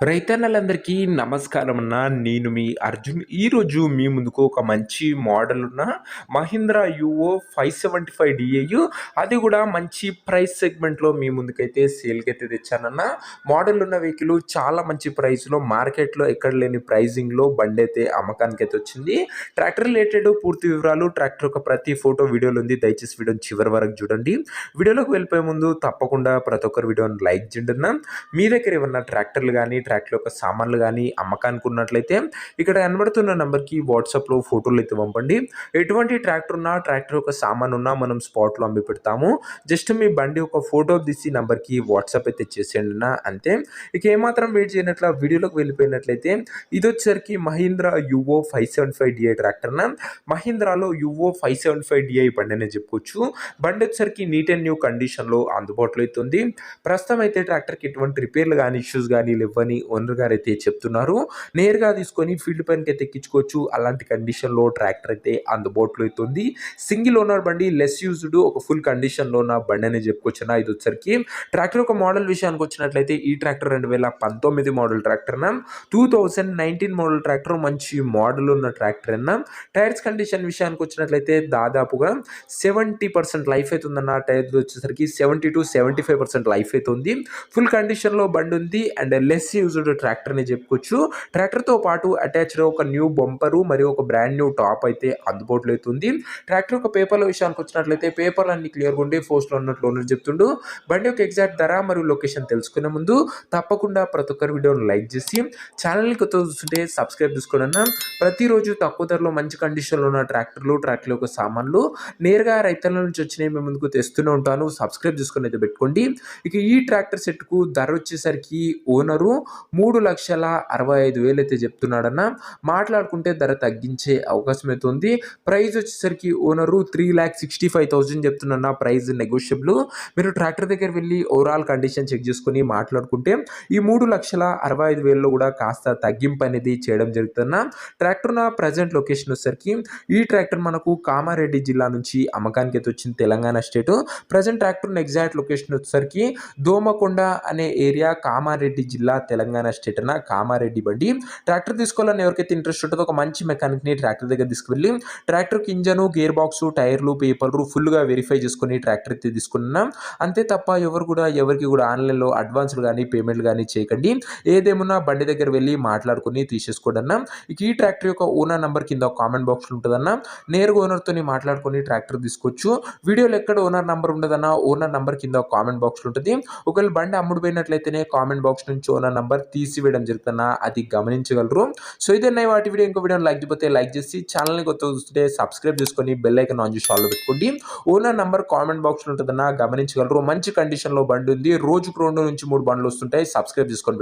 రైతన్నలందరికీ నమస్కారం అన్న. నేను మీ అర్జున్. ఈరోజు మీ ముందుకు ఒక మంచి మోడల్ ఉన్న మహీంద్రా యువో 575 డిఐ, అది కూడా మంచి ప్రైస్ సెగ్మెంట్‌లో మీ ముందుకైతే సేల్‌కైతే తెచ్చానన్న. మోడల్ ఉన్న వెహికల్ చాలా మంచి ప్రైస్‌లో మార్కెట్‌లో ఎక్కడ లేని ప్రైజింగ్‌లో బండైతే అమ్మకానికైతే వచ్చింది. ట్రాక్టర్ రిలేటెడ్ పూర్తి వివరాలు, ట్రాక్టర్ యొక్క ప్రతి ఫోటో వీడియోలో ఉంది. దయచేసి వీడియోని చివరి వరకు చూడండి. వీడియోలోకి వెళ్ళిపోయే ముందు తప్పకుండా ప్రతి ఒక్కరు వీడియోని లైక్ చేయండి అన్న. మీ దగ్గర ఏమన్నా ట్రాక్టర్లు కానీ ట్రాక్టర్ యొక్క సామాన్లు కానీ అమ్మకానికి ఉన్నట్లయితే ఇక్కడ కనబడుతున్న నెంబర్కి వాట్సాప్లో ఫోటోలు అయితే పంపండి. ఎటువంటి ట్రాక్టర్ ఉన్నా ట్రాక్టర్ యొక్క సామాన్ ఉన్నా మనం స్పాట్లో అమ్మి పెడతాము. జస్ట్ మీ బండి ఒక ఫోటో తీసి నెంబర్కి వాట్సాప్ అయితే చేసేయండి అన్న, అంతే. ఇక ఏమాత్రం వెయిట్ చేయనట్ల వీడియోలోకి వెళ్ళిపోయినట్లయితే ఇది వచ్చేసరికి మహీంద్రా యువో 575 డిఐ ట్రాక్టర్ అన్న. మహీంద్రాలో యువో 575 డిఐ బండి అనేది చెప్పుకోవచ్చు. బండి వచ్చేసరికి నీట్ అండ్ న్యూ కండిషన్లో అందుబాటులో అయితే ఉంది. ప్రస్తుతం అయితే ట్రాక్టర్కి ఎటువంటి రిపేర్లు కానీ ఇష్యూస్ కానీ లేవని ఓనర్ గారు అయితే చెప్తున్నారు. నేరుగా తీసుకొని ఫీల్డ్ పైనకి అయితే ఎక్కించుకోవచ్చు. అలాంటి కండిషన్లో ట్రాక్టర్ అయితే అందుబాటులో అయితే ఉంది. సింగిల్ ఓనర్ బండి, లెస్ యూజ్డ్, ఒక ఫుల్ కండిషన్లో ఉన్న బండి అనేది చెప్పుకోవచ్చు. ఇది వచ్చరికి ట్రాక్టర్ ఒక మోడల్ విషయానికి వచ్చినట్లయితే ఈ ట్రాక్టర్ 2019 మోడల్ ట్రాక్టర్ అన్న. 2019 మోడల్ ట్రాక్టర్ మంచి మోడల్ ఉన్న ట్రాక్టర్ అన్న. టైర్స్ కండిషన్ విషయానికి వచ్చినట్లయితే దాదాపుగా 70% లైఫ్ అయితే ఉందన్న. టైర్లు వచ్చేసరికి 70 to 75% లైఫ్ అయితే ఉంది. ఫుల్ కండిషన్లో బండి ఉంది అండ్ లెస్ యూజ్డ్ ట్రాక్టర్ అని చెప్పుకోవచ్చు. ట్రాక్టర్తో పాటు అటాచ్డ్ ఒక న్యూ బంపరు మరియు ఒక బ్రాండ్ న్యూ టాప్ అయితే అందుబాటులో అవుతుంది. ట్రాక్టర్ యొక్క పేపర్ల విషయానికి వచ్చినట్లయితే పేపర్లు అన్ని క్లియర్గా ఉండి పోస్ట్లో ఉన్నట్లు ఓనర్ చెప్తుండు. బండి యొక్క ఎగ్జాక్ట్ ధర మరియు లొకేషన్ తెలుసుకునే ముందు తప్పకుండా ప్రతి ఒక్కరి వీడియోని లైక్ చేసి ఛానల్ని కొత్త చూస్తుంటే సబ్స్క్రైబ్ చేసుకోండి అన్న. ప్రతిరోజు తక్కువ ధరలో మంచి కండిషన్లో ఉన్న ట్రాక్టర్ యొక్క సామాన్లు నేరుగా రైతుల నుంచి వచ్చినాయి మేము ముందుకు తెస్తూనే ఉంటాను. సబ్స్క్రైబ్ చేసుకుని అయితే పెట్టుకోండి. ఇక ఈ ట్రాక్టర్ సెట్కు ధర వచ్చేసరికి ఓనరు 3,65,000 అయితే చెప్తున్నాడన్న. మాట్లాడుకుంటే ధర తగ్గించే అవకాశం అయితే ఉంది. ప్రైస్ వచ్చేసరికి ఓనరు 3,65,000 చెప్తున్నా. Price negotiable. మీరు ట్రాక్టర్ దగ్గర వెళ్ళి ఓవరాల్ కండిషన్ చెక్ చేసుకుని మాట్లాడుకుంటే ఈ 3,65,000లో కూడా కాస్త తగ్గింపు అనేది చేయడం జరుగుతున్న. ట్రాక్టర్ నా ప్రజెంట్ లొకేషన్ వచ్చేసరికి ఈ ట్రాక్టర్ మనకు కామారెడ్డి జిల్లా నుంచి అమ్మకానికి అయితే వచ్చింది, Telangana state. Present tractor exact location వచ్చేసరికి దోమకొండ అనే ఏరియా, కామారెడ్డి జిల్లా, తెలంగాణ స్టేట్ అన్న. కామారెడ్డి బండి. ట్రాక్టర్ తీసుకోవాలని ఎవరికైతే ఇంట్రెస్ట్ ఉంటుందో ఒక మంచి మెకానిక్ని ట్రాక్టర్ దగ్గర తీసుకువెళ్ళి ట్రాక్టర్కి ఇంజను, గేర్ బాక్స్, టైర్లు, పేపర్లు ఫుల్గా వెరిఫై చేసుకుని ట్రాక్టర్ అయితే తీసుకున్నాం. అంతే తప్ప ఎవరికి కూడా ఆన్లైన్లో అడ్వాన్స్లు కానీ పేమెంట్లు కానీ చేయకండి. ఏదేమున్నా బండి దగ్గర వెళ్ళి మాట్లాడుకుని తీసేసుకోండి అన్న. ఇక ఈ ట్రాక్టర్ యొక్క ఓనర్ నెంబర్ కింద కామెంట్ బాక్స్లో ఉంటుందన్న. నేరుగా ఓనర్తో మాట్లాడుకుని ట్రాక్టర్ తీసుకోవచ్చు. వీడియోలో ఎక్కడ ఓనర్ నెంబర్ ఉండదన్న. ఓనర్ నెంబర్ కింద కామెంట్ బాక్స్లో ఉంటుంది. ఒకవేళ బండి అమ్ముడుపోయినట్లయితేనే కామెంట్ బాక్స్ నుంచి ఓనర్ నంబర్ తీసివేయడం జరుగుతున్నా, అది గమనించగలరు. సో ఇదన్నా వాటి వీడియో. ఇంకో వీడియో లైక్ చేయకపోతే లైక్ చేసి ఛానల్ని కొత్త చూస్తుంటే సబ్స్క్రైబ్ చేసుకొని బెల్ ఐకాన్ ఆన్ చేసి ఆల్లో పెట్టుకోండి. ఓనర్ నంబర్ కామెంట్ బాక్స్లో ఉంటుందన్నా, గమనించగలరు. మంచి కండిషన్లో బండి ఉంది. రోజుకు 2 నుంచి 3 బండ్లు వస్తుంటాయి. సబ్స్క్రైబ్ చేసుకొని